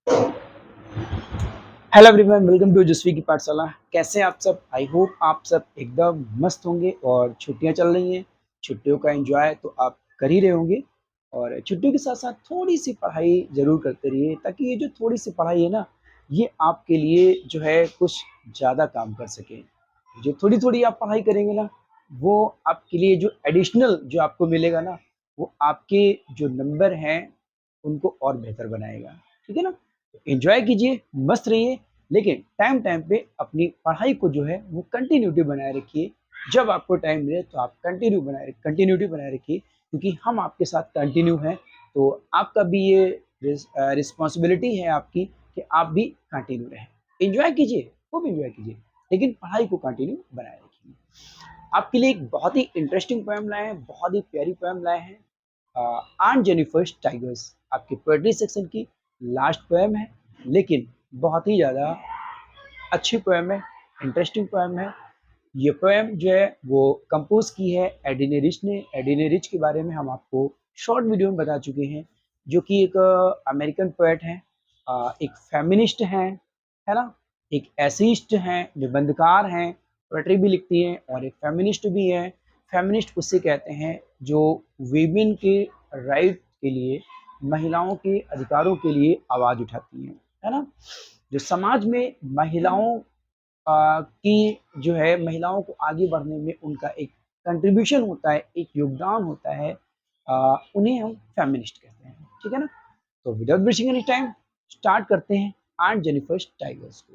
Hello everyone, welcome to जसवी की पाठशाला। कैसे हैं आप सब? आई होप आप सब एकदम मस्त होंगे। और छुट्टियां चल रही हैं, छुट्टियों का एंजॉय तो आप कर ही रहे होंगे। और छुट्टियों के साथ साथ थोड़ी सी पढ़ाई ज़रूर करते रहिए, ताकि ये जो थोड़ी सी पढ़ाई है ना, ये आपके लिए जो है कुछ ज़्यादा काम कर सके। जो थोड़ी थोड़ी आप पढ़ाई करेंगे ना, वो आपके लिए जो एडिशनल जो आपको मिलेगा ना, वो आपके जो नंबर हैं उनको और बेहतर बनाएगा। ठीक है ना? एंजॉय कीजिए, मस्त रहिए, लेकिन टाइम टाइम पे अपनी पढ़ाई को जो है वो कंटिन्यूटी बनाए रखिए। जब आपको टाइम मिले तो आप कंटिन्यूटी बनाए रखिए, क्योंकि हम आपके साथ कंटिन्यू हैं। तो आपका भी ये रिस्पॉन्सिबिलिटी है आपकी कि आप भी कंटिन्यू रहें। एंजॉय कीजिए, खूब एंजॉय कीजिए, लेकिन पढ़ाई को कंटिन्यू बनाए रखिए। आपके लिए एक बहुत ही इंटरेस्टिंग पोएम लाए हैं, बहुत ही प्यारी पोएम लाए हैं। आंट जेनिफर्स टाइगर्स आपकी पोएट्री सेक्शन की लास्ट पोएम है, लेकिन बहुत ही ज़्यादा अच्छी पोएम है, इंटरेस्टिंग पोएम है। ये पोएम जो है वो कंपोज की है एडिने रिच ने। एडिने रिच के बारे में हम आपको शॉर्ट वीडियो में बता चुके हैं, जो कि एक अमेरिकन पोएट हैं, एक फेमिनिस्ट हैं, है ना, एक एसेइस्ट हैं, निबंधकार हैं, पोएट्री भी लिखती हैं, और एक फेमिनिस्ट भी हैं। फेमिनिस्ट उससे कहते हैं जो वीमेन के राइट के लिए, महिलाओं के अधिकारों के लिए आवाज़ उठाती हैं, है ना, जो समाज में महिलाओं की जो है महिलाओं को आगे बढ़ने में उनका एक कंट्रीब्यूशन होता है, एक योगदान होता है, उन्हें हम फेमिनिस्ट कहते हैं। ठीक है ना? तो without wasting any time start करते हैं आंट जेनिफर टाइगर्स को।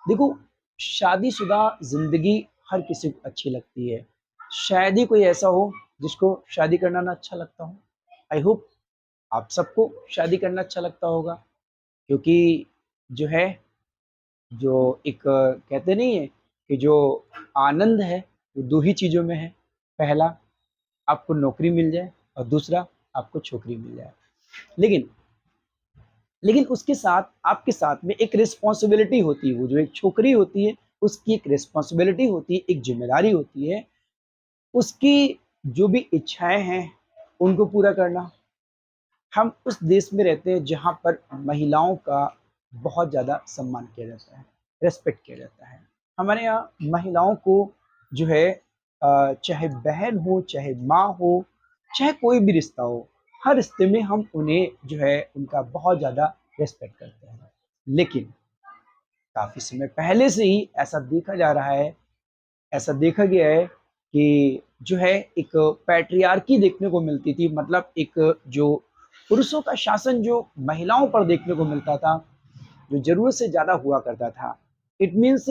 देखो, शादीशुदा जिंदगी हर किसी को अच्छी लगती है। शायद ही कोई ऐसा हो जिसको शादी करना ना अच्छा लगता हो। आई होप आप सबको शादी करना अच्छा लगता होगा, क्योंकि जो है, जो एक कहते नहीं है कि जो आनंद है वो दो ही चीज़ों में है। पहला, आपको नौकरी मिल जाए, और दूसरा, आपको छोकरी मिल जाए। लेकिन लेकिन उसके साथ आपके साथ में एक रिस्पॉन्सिबिलिटी होती है। वो जो एक छोकरी होती है, उसकी एक रिस्पॉन्सिबिलिटी होती है, एक जिम्मेदारी होती है, उसकी जो भी इच्छाएं हैं उनको पूरा करना। हम उस देश में रहते हैं जहाँ पर महिलाओं का बहुत ज़्यादा सम्मान किया जाता है, रेस्पेक्ट किया जाता है। हमारे यहाँ महिलाओं को जो है, चाहे बहन हो, चाहे माँ हो, चाहे कोई भी रिश्ता हो, हर रिश्ते में हम उन्हें जो है उनका बहुत ज़्यादा रेस्पेक्ट करते हैं। लेकिन काफ़ी समय पहले से ही ऐसा देखा जा रहा है, ऐसा देखा गया है कि जो है एक पैट्रियार्की देखने को मिलती थी। मतलब एक जो पुरुषों का शासन जो महिलाओं पर देखने को मिलता था, जो ज़रूरत से ज़्यादा हुआ करता था। इट मीन्स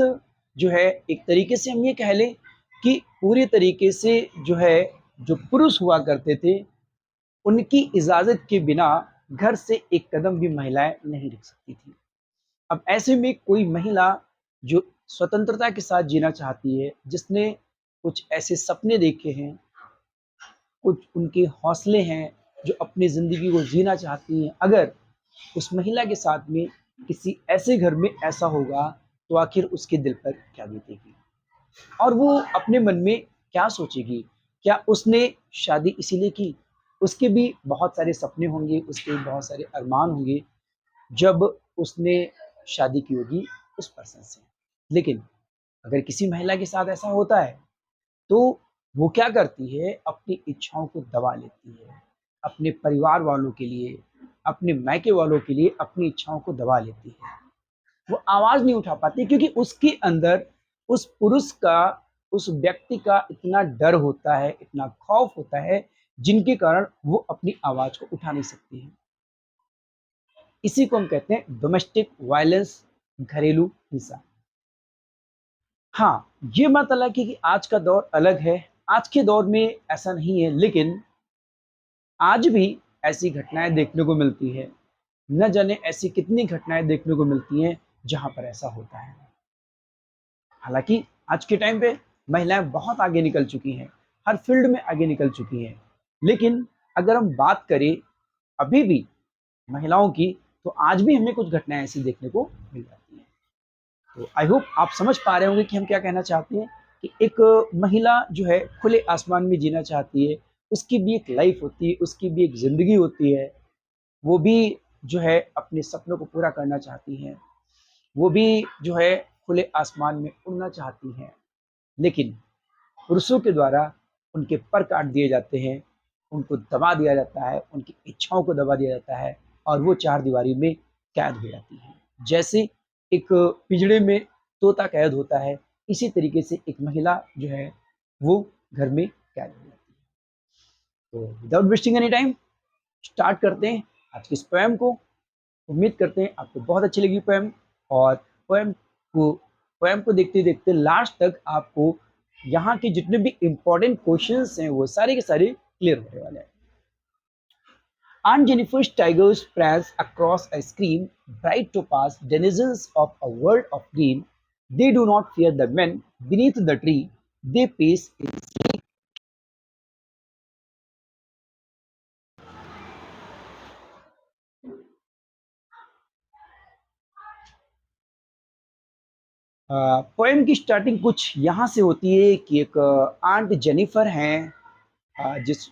जो है, एक तरीके से हम ये कह लें कि पूरी तरीके से जो है, जो पुरुष हुआ करते थे, उनकी इजाज़त के बिना घर से एक कदम भी महिलाएं नहीं रख सकती थी। अब ऐसे में कोई महिला जो स्वतंत्रता के साथ जीना चाहती है, जिसने कुछ ऐसे सपने देखे हैं, कुछ उनके हौसले हैं, जो अपनी ज़िंदगी को जीना चाहती हैं, अगर उस महिला के साथ में किसी ऐसे घर में ऐसा होगा, तो आखिर उसके दिल पर क्या बीतेगी, और वो अपने मन में क्या सोचेगी? क्या उसने शादी इसीलिए की? उसके भी बहुत सारे सपने होंगे, उसके भी बहुत सारे अरमान होंगे, जब उसने शादी की होगी उस पर्सन से। लेकिन अगर किसी महिला के साथ ऐसा होता है, तो वो क्या करती है, अपनी इच्छाओं को दबा लेती है। अपने परिवार वालों के लिए, अपने मायके वालों के लिए अपनी इच्छाओं को दबा लेती है। वो आवाज़ नहीं उठा पाती, क्योंकि उसके अंदर उस पुरुष का, उस व्यक्ति का इतना डर होता है, इतना खौफ होता है, जिनके कारण वो अपनी आवाज़ को उठा नहीं सकती है। इसी को हम कहते हैं डोमेस्टिक वायलेंस, घरेलू हिंसा। हाँ, ये बात अलग है कि आज का दौर अलग है। आज के दौर में ऐसा नहीं है, लेकिन आज भी ऐसी घटनाएँ देखने को मिलती है। न जाने ऐसी कितनी घटनाएँ देखने को मिलती हैं, जहाँ पर ऐसा होता है। हालाँकि आज के टाइम पे महिलाएँ बहुत आगे निकल चुकी हैं, हर फ़ील्ड में आगे निकल चुकी हैं। लेकिन अगर हम बात करें अभी भी महिलाओं की, तो आज भी हमें कुछ घटनाएँ ऐसी देखने को मिल जाती हैं। तो आई होप आप समझ पा रहे होंगे कि हम क्या कहना चाहते हैं, कि एक महिला जो है खुले आसमान में जीना चाहती है, उसकी भी एक लाइफ होती है, उसकी भी एक ज़िंदगी होती है, वो भी जो है अपने सपनों को पूरा करना चाहती हैं, वो भी जो है खुले आसमान में उड़ना चाहती हैं, लेकिन पुरुषों के द्वारा उनके पर काट दिए जाते हैं, उनको दबा दिया जाता है, उनकी इच्छाओं को दबा दिया जाता है और वो चार दीवारी में कैद हो जाती हैं। जैसे एक पिंजड़े में तोता कैद होता है, इसी तरीके से एक महिला जो है वो घर में कैद हो जाती है। तो without wasting any time start करते हैं आज की इस पोएम को। उम्मीद करते हैं आपको बहुत अच्छी लगी पोएम, और पोएम को देखते देखते लास्ट तक आपको यहाँ के जितने भी इंपॉर्टेंट क्वेश्चंस हैं वो सारे के सारे क्लियर होने वाले हैं। Aunt Jennifer's tigers prance across a stream, bright topaz, denizens of a world of green. They do not fear the men beneath the tree. They pace in poem की starting कुछ यहाँ से होती है कि एक आंट जेनिफर हैं,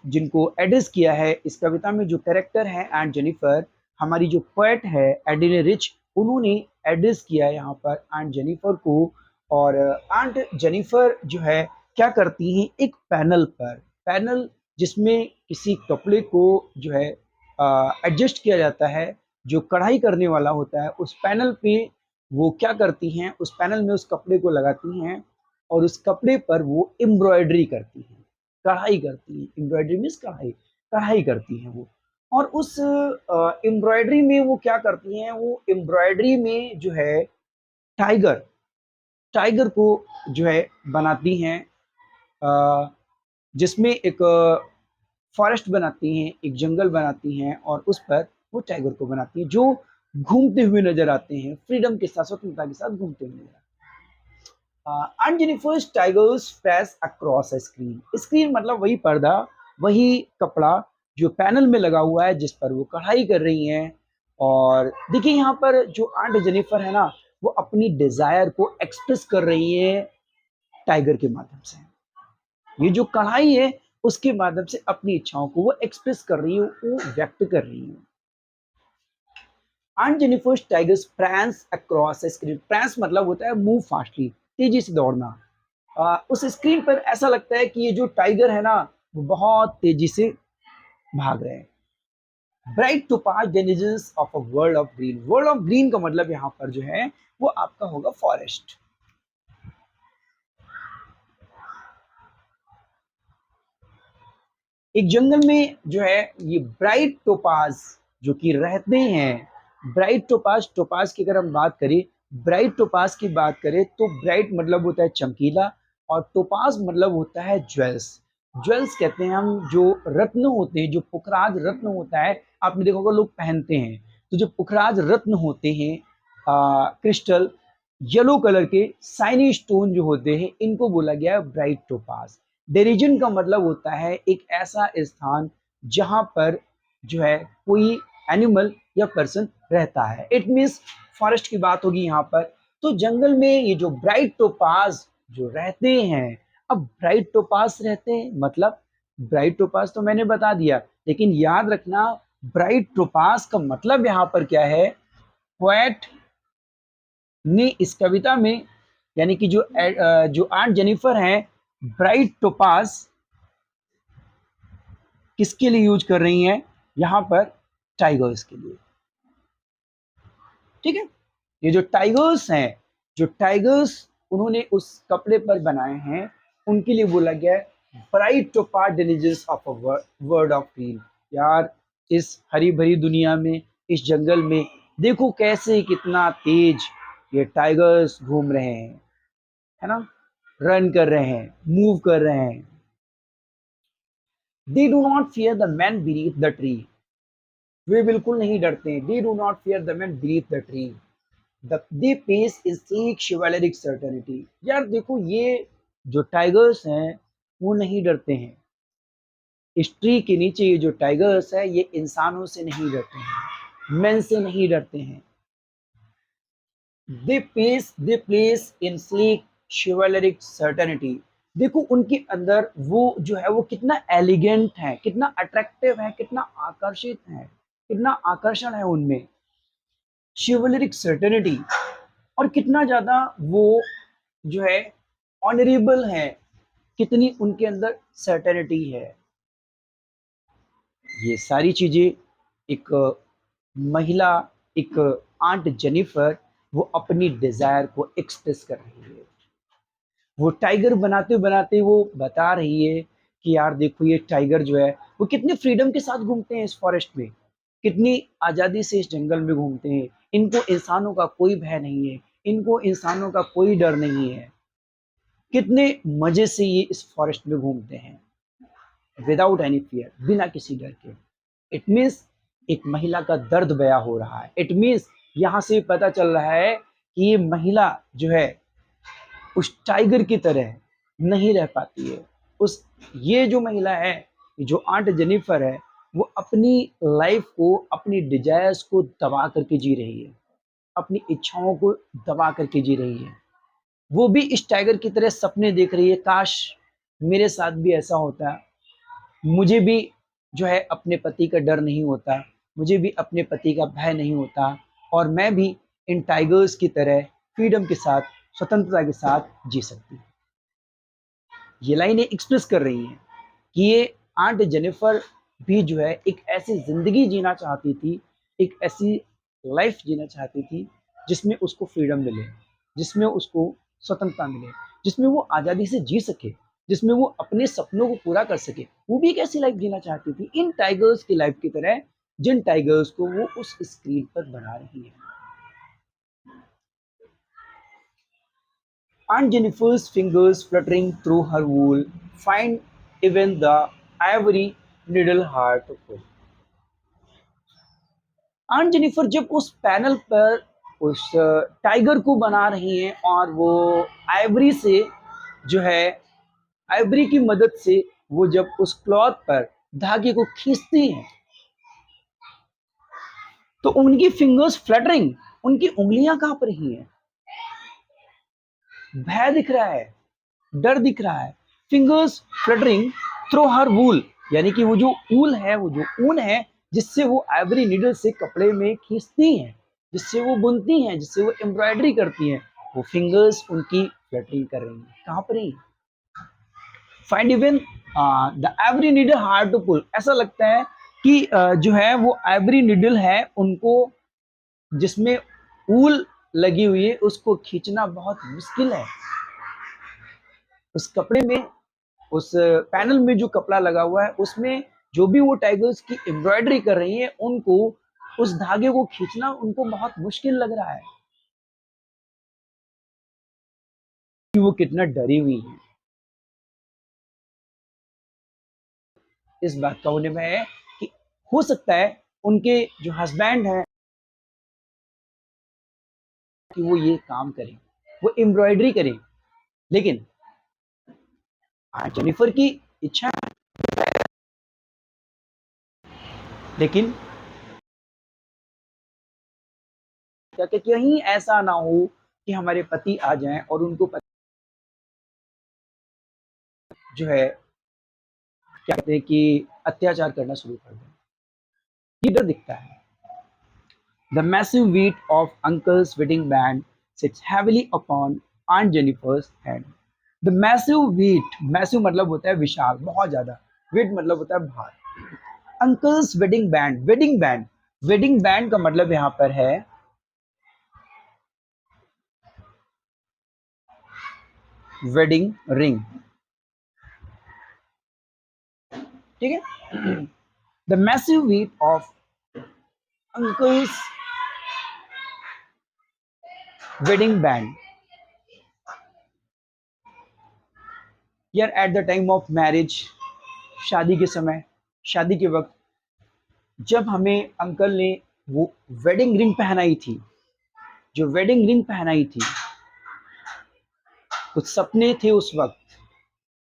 जिनको एड्रेस किया है इस कविता में। जो कैरेक्टर है आंट जेनिफर, हमारी जो पोएट है एडिने रिच, उन्होंने एड्रेस किया है यहाँ पर आंट जेनिफर को। और आंट जेनिफर जो है क्या करती हैं, एक पैनल जिसमें किसी कपड़े को जो है एडजस्ट किया जाता है, जो कढ़ाई करने वाला होता है, उस पैनल पे वो क्या करती हैं, उस पैनल में उस कपड़े को लगाती हैं और उस कपड़े पर वो एम्ब्रॉयडरी करती हैं, कढ़ाई करती हैं। एम्ब्रॉयडरी मीन्स कढ़ाई, कढ़ाई करती हैं वो। और उस एम्ब्रॉयडरी में वो क्या करती हैं, वो एम्ब्रॉयडरी में जो है टाइगर टाइगर को जो है बनाती हैं, जिसमें एक फॉरेस्ट बनाती हैं, एक जंगल बनाती हैं और उस पर वो टाइगर को बनाती हैं, जो घूमते हुए नजर आते हैं, फ्रीडम के साथ, स्वतंत्रता के साथ घूमते हुए नजर आते हैं। Aunt Jennifer's tigers press across a screen. Screen मतलब वही पर्दा, वही कपड़ा जो पैनल में लगा हुआ है, जिस पर वो कढ़ाई कर रही हैं। और देखिए यहाँ पर जो आंट जेनिफर है ना, वो अपनी डिजायर को एक्सप्रेस कर रही है टाइगर के माध्यम से। ये जो कढ़ाई है उसके माध्यम से अपनी इच्छाओं को वो एक्सप्रेस कर रही है, वो व्यक्त कर रही है। Aunt Jennifer's tigers prance across a screen. Prance मतलब होता है मूव फास्टली, तेजी से दौड़ना। उस स्क्रीन पर ऐसा लगता है कि ये जो टाइगर है ना, वो बहुत तेजी से भाग रहे हैं। Bright to pass denizens of a world of green. World of green का मतलब यहाँ पर जो है वो आपका होगा फॉरेस्ट। एक जंगल में जो है ये ब्राइट टोपाज जो कि रहते हैं। ब्राइट टोपाज, टोपाज की अगर हम बात करें, ब्राइट टोपाज की बात करें तो ब्राइट मतलब होता है चमकीला, और टोपाज मतलब होता है ज्वेल्स। ज्वेल्स कहते हैं हम जो रत्न होते हैं, जो पुखराज रत्न होता है, आपने देखा होगा लोग पहनते हैं। तो जो पुखराज रत्न होते हैं, क्रिस्टल येलो कलर के साइनी स्टोन जो होते हैं, इनको बोला गया है ब्राइट टोपाज। डेरिजन का मतलब होता है एक ऐसा स्थान जहां पर जो है कोई एनिमल या पर्सन रहता है। इट मीन्स फॉरेस्ट की बात होगी यहाँ पर। तो जंगल में ये जो ब्राइट टोपाज जो रहते हैं, अब ब्राइट टोपाज रहते हैं मतलब ब्राइट टोपाज तो मैंने बता दिया, लेकिन याद रखना ब्राइट टोपाज का मतलब यहाँ पर क्या है। पोएट ने इस कविता में, यानी कि जो आंट जेनिफर हैं, ब्राइट टोपाज किसके लिए यूज कर रही हैं, यहाँ पर टाइगर्स के लिए। ठीक है, ये जो टाइगर्स हैं, जो टाइगर्स उन्होंने उस कपड़े पर बनाए हैं, उनके लिए बोला गया है bright topaz denizens of a world of green. यार इस हरी भरी दुनिया में, इस जंगल में देखो कैसे कितना तेज ये टाइगर्स घूम रहे हैं, है ना, रन कर रहे हैं, मूव कर रहे हैं। They do not fear the man beneath the tree. वे बिल्कुल नहीं डरते हैं। They do not fear the man beneath the tree. They pace in sleek chivalric certainty. यार देखो ये जो टाइगर्स हैं वो नहीं डरते हैं। इस ट्री के नीचे ये जो टाइगर्स है, ये इंसानों से नहीं डरते हैं, मैन से नहीं डरते हैं। they place in sleek chivalric certainty. देखो उनके अंदर वो जो है वो कितना एलिगेंट है, कितना अट्रैक्टिव है, कितना आकर्षित है। कितना आकर्षण है उनमें, शिवलिरिक सर्टेनिटी, और कितना ज्यादा वो जो है ऑनरेबल है, कितनी उनके अंदर सर्टेनिटी है। ये सारी चीजें एक महिला, एक आंट जेनिफर, वो अपनी डिजायर को एक्सप्रेस कर रही है। वो टाइगर बनाते बनाते वो बता रही है कि यार देखो ये टाइगर जो है वो कितने फ्रीडम के साथ घूमते हैं इस फॉरेस्ट में, कितनी आजादी से इस जंगल में घूमते हैं, इनको इंसानों का कोई भय नहीं है, इनको इंसानों का कोई डर नहीं है, कितने मजे से ये इस फॉरेस्ट में घूमते हैं विदाउट एनी फियर, बिना किसी डर के। इट मीन्स एक महिला का दर्द बयां हो रहा है। इट मीन्स यहाँ से पता चल रहा है कि ये महिला जो है उस टाइगर की तरह नहीं रह पाती है। उस ये जो महिला है, जो आंट जेनिफर है, वो अपनी लाइफ को, अपनी डिजायर्स को दबा करके जी रही है, अपनी इच्छाओं को दबा करके जी रही है। वो भी इस टाइगर की तरह सपने देख रही है, काश मेरे साथ भी ऐसा होता, मुझे भी जो है अपने पति का डर नहीं होता, मुझे भी अपने पति का भय नहीं होता, और मैं भी इन टाइगर्स की तरह फ्रीडम के साथ, स्वतंत्रता के साथ जी सकती हूँ। ये लाइनें एक्सप्रेस कर रही हैं कि ये आंट जेनिफर भी जो है एक ऐसी जिंदगी जीना चाहती थी, एक ऐसी लाइफ जीना चाहती थी जिसमें उसको फ्रीडम मिले, जिसमें उसको स्वतंत्रता मिले, जिसमें वो आज़ादी से जी सके, जिसमें वो अपने सपनों को पूरा कर सके। वो भी एक ऐसी लाइफ जीना चाहती थी इन टाइगर्स की लाइफ की तरह, जिन टाइगर्स को वो उस स्क्रीन पर बना रही है। Aunt Jennifer's fingers fluttering through her wool find even the ivory needle hard to pull. Aunt Jennifer जब उस पैनल पर उस टाइगर को बना रही हैं और वो आइवरी से जो है, आइवरी की मदद से वो जब उस क्लॉथ पर धागे को खींचती हैं, तो उनकी फिंगर्स फ्लटरिंग, उनकी उंगलियां कांप रही हैं, भय दिख रहा है, डर दिख रहा है। फिंगर्स फ्लटरिंग थ्रू हर वूल, यानी कि वो जो ऊल है, वो जो ऊन है जिससे वो आइवरी नीडल से कपड़े में खींचती हैं, जिससे वो बुनती हैं, जिससे वो एम्ब्रॉयडरी करती हैं, वो फिंगर्स उनकी फ्लटरिंग कर रही हैं। कहाँ पर रही? Find even the ivory needle hard to pull. ऐसा लगता है कि जो है वो आइवरी नीडल है, उनको जिसमें ऊल लगी हुई है, उसको खींचना बहुत मुश्किल है। उस कपड़े में, उस पैनल में जो कपड़ा लगा हुआ है, उसमें जो भी वो टाइगर्स की एम्ब्रॉयडरी कर रही है, उनको उस धागे को खींचना उनको बहुत मुश्किल लग रहा है कि वो कितना डरी हुई है। इस बात का उन्हें भय है कि हो सकता है उनके जो हस्बैंड हैं कि वो ये काम करें, वो एम्ब्रॉयडरी करें, लेकिन जेनिफर की इच्छा, लेकिन क्या कि कहीं ऐसा ना हो कि हमारे पति आ जाएं और उनको जो है क्या कहते हैं कि अत्याचार करना शुरू कर दें। ये डर दिखता है। The massive weight of Uncle's wedding band sits heavily upon Aunt Jennifer's head. The massive weight, massive मतलब होता है विशाल, बहुत ज्यादा, weight मतलब होता है भार। Uncle's wedding band, wedding band का मतलब यहाँ पर है wedding ring, ठीक है? The massive weight of Uncle's wedding band, यार at the time of marriage, शादी के समय, शादी के वक्त जब हमें अंकल ने वो वेडिंग रिंग पहनाई थी, जो वेडिंग रिंग पहनाई थी, कुछ सपने थे उस वक्त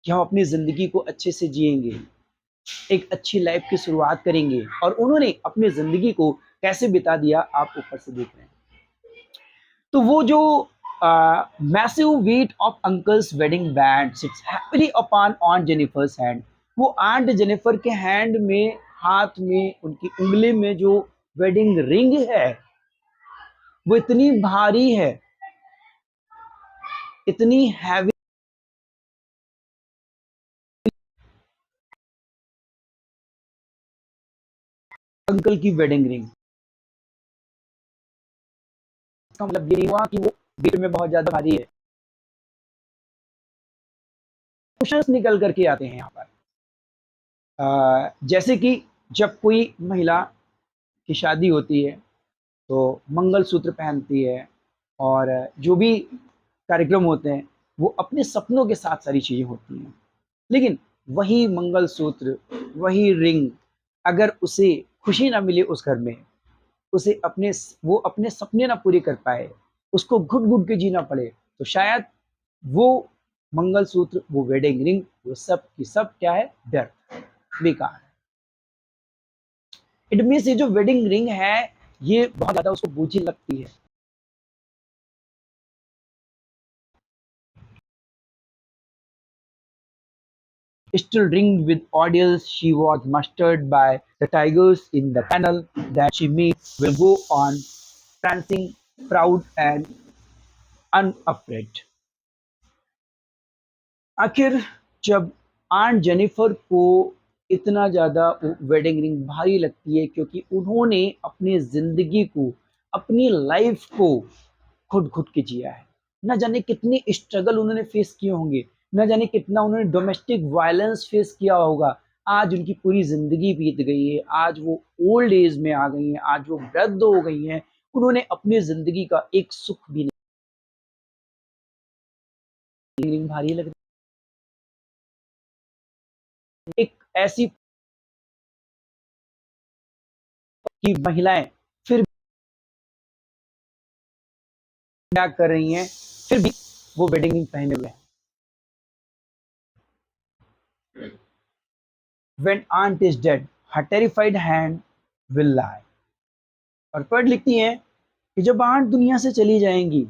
कि हम अपनी जिंदगी को अच्छे से जिएंगे, एक अच्छी लाइफ की शुरुआत करेंगे, और उन्होंने अपनी जिंदगी को कैसे बिता दिया आप ऊपर से देख रहे हैं। तो वो जो massive weight of uncle's wedding band sits happily upon on Jennifer's hand, वो आंट जेनिफर के हैंड में हाथ में, उनकी उंगली में जो वेडिंग रिंग है वो इतनी भारी है, इतनी हैवी। अंकल की वेडिंग रिंग, इसका मतलब ये नहीं हुआ कि वो वेट में बहुत ज्यादा भारी है। क्वेश्चंस निकल करके आते हैं यहाँ पर। जैसे कि जब कोई महिला की शादी होती है तो मंगलसूत्र पहनती है, और जो भी कार्यक्रम होते हैं वो अपने सपनों के साथ सारी चीजें होती हैं। लेकिन वही मंगलसूत्र, वही रिंग, अगर उसे खुशी ना मिले उस घर में, उसे वो अपने सपने ना पूरे कर पाए, उसको घुट घुट के जीना पड़े, तो शायद वो मंगलसूत्र, वो वेडिंग रिंग, वो सब की सब क्या है, व्यर्थ, बेकार है। इट मीन्स ये जो वेडिंग रिंग है ये बहुत ज्यादा उसको बूझी लगती है। Still ringed with ordeals, she was mustered by the tigers in the panel that she meets will go on prancing, proud and unafraid. आखिर जब आंट जेनिफर को इतना ज़्यादा वेडिंग रिंग भारी लगती है, क्योंकि उन्होंने अपनी ज़िंदगी को, अपनी लाइफ को घुट घुट के जिया है। न जाने कितने स्ट्रगल उन्होंने फेस किए होंगे, न जाने कितना उन्होंने डोमेस्टिक वायलेंस फेस किया होगा। आज उनकी पूरी ज़िंदगी बीत गई है, आज वो ओल्ड एज में आ गई हैं, आज वो वृद्ध हो गई हैं। उन्होंने अपनी ज़िंदगी का एक सुख भी नहीं, भारी लग रही है। एक ऐसी कि महिलाएं फिर क्या कर रही हैं, फिर भी वो वेडिंग रिंग पहने हुए हैं। When aunt is dead, her terrified hand will lie. और पोएट लिखती हैं कि जब आंट दुनिया से चली जाएंगी,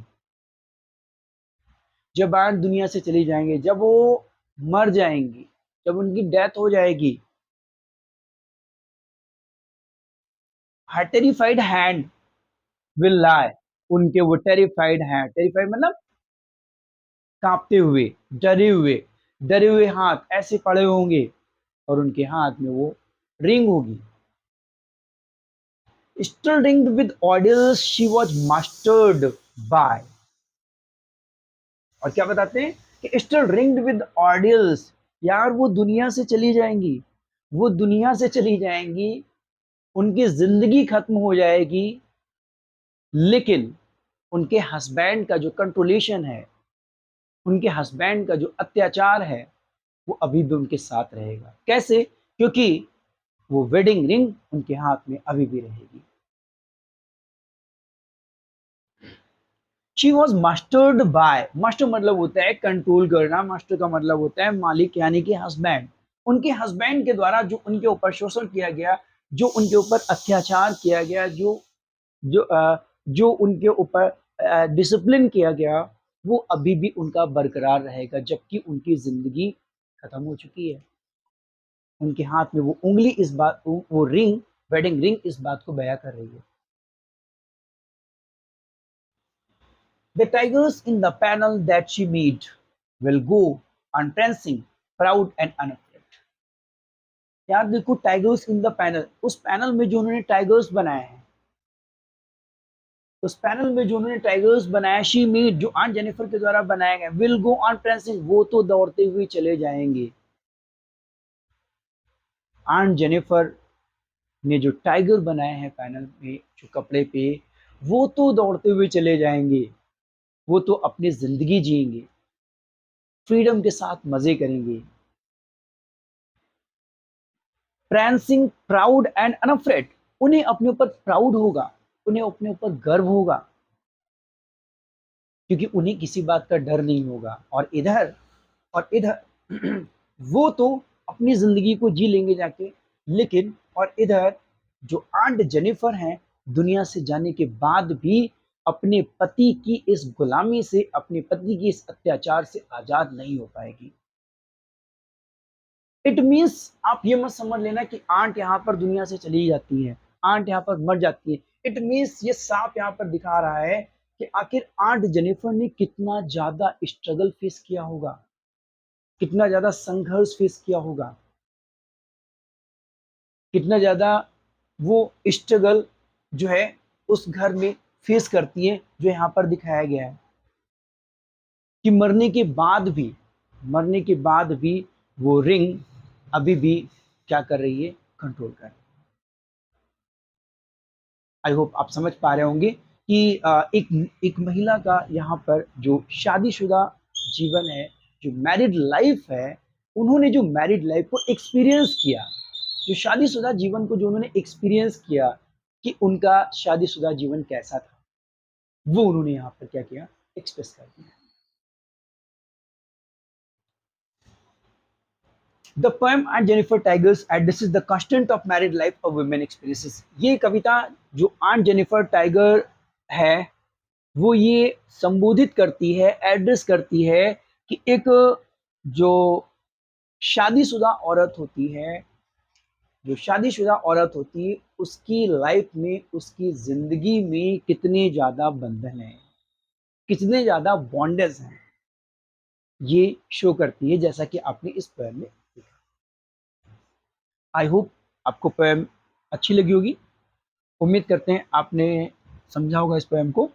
जब आंट दुनिया से चली जाएंगी, जब वो मर जाएंगी, जब उनकी डेथ हो जाएगी, her terrified hand will lie. उनके वो टेरिफाइड हैंड, टेरिफाइड मतलब कांपते हुए, डरे हुए, डरे हुए हाथ ऐसे पड़े होंगे, और उनके हाथ में वो रिंग होगी। Still ringed with ordeals, she was mastered by. और क्या बताते हैं कि स्टिल रिंग्ड विद ऑडियल्स, यार वो दुनिया से चली जाएंगी, वो दुनिया से चली जाएंगी, उनकी जिंदगी खत्म हो जाएगी, लेकिन उनके हस्बैंड का जो कंट्रोलेशन है, उनके हस्बैंड का जो अत्याचार है, वो अभी भी उनके साथ रहेगा। कैसे? क्योंकि वो वेडिंग रिंग उनके हाथ में अभी भी रहेगी। She was mastered bye, master मतलब होता है कंट्रोल करना, मास्टर का मतलब होता है मालिक, यानी कि हस्बैंड। उनके हस्बैंड के द्वारा जो उनके ऊपर शोषण किया गया, जो उनके ऊपर अत्याचार किया गया, जो उनके ऊपर डिसिप्लिन किया गया, वो अभी भी उनका बरकरार रहेगा, जबकि उनकी जिंदगी खत्म हो चुकी है। उनके हाथ में वो उंगली इस बात, वो रिंग, वेडिंग रिंग इस बात को बयां कर रही है। The tigers in the panel that she made will go on prancing, proud and unafraid. यार देखो, टाइगर्स इन द पैनल, उस पैनल में जो उन्होंने टाइगर्स बनाए हैं, उस पैनल में जो उन्होंने टाइगर्स बनाया, शी मीट, जो आंट जेनिफर के द्वारा बनाए गए, विल गो ऑन prancing, वो तो दौड़ते हुए चले जाएंगे। आंट जेनिफर ने जो टाइगर बनाए हैं पैनल में, जो कपड़े पे, वो तो दौड़ते हुए चले जाएंगे, वो तो अपनी जिंदगी जिएंगे, फ्रीडम के साथ मजे करेंगे। prancing, प्राउड एंड अनअफ्रेड, उन्हें अपने ऊपर प्राउड होगा, उन्हें अपने ऊपर गर्व होगा, क्योंकि उन्हें किसी बात का डर नहीं होगा। और इधर वो तो अपनी जिंदगी को जी लेंगे जाके, लेकिन और इधर जो आंट जेनिफर हैं, दुनिया से जाने के बाद भी अपने पति की इस गुलामी से, अपने पति की इस अत्याचार से आजाद नहीं हो पाएगी। इट मीन्स आप ये मत समझ लेना कि आंट यहाँ पर दुनिया से चली जाती है, आंट यहाँ पर मर जाती है। इट मीन्स ये साफ यहाँ पर दिखा रहा है कि आखिर आंट जेनिफर ने कितना ज्यादा स्ट्रगल फेस किया होगा, कितना ज्यादा संघर्ष फेस किया होगा, कितना ज्यादा वो स्ट्रगल जो है उस घर में फेस करती है, जो यहाँ पर दिखाया गया है कि मरने के बाद भी वो रिंग अभी भी क्या कर रही है, कंट्रोल कर रही है। आई होप आप समझ पा रहे होंगे कि एक महिला का यहाँ पर जो शादीशुदा जीवन है, जो मैरिड लाइफ है, उन्होंने जो मैरिड लाइफ को एक्सपीरियंस किया, जो शादीशुदा जीवन को जो उन्होंने एक्सपीरियंस किया कि उनका शादीशुदा जीवन कैसा था, वो उन्होंने यहाँ पर क्या किया, एक्सप्रेस कर दिया। The poem and Jennifer Tigers addresses the constant of married life of women experiences. ये कविता जो आंट जेनिफर टाइगर है वो ये संबोधित करती है, एड्रेस करती है कि एक जो शादीशुदा औरत होती है, जो शादीशुदा औरत होती है, उसकी लाइफ में, उसकी जिंदगी में कितने ज्यादा बंधन हैं, कितने ज्यादा बॉन्डेज हैं, ये शो करती है, जैसा कि आपने इस पोएम में देखा। आई होप आपको पोएम अच्छी लगी होगी। उम्मीद करते हैं आपने समझा होगा इस पोएम को।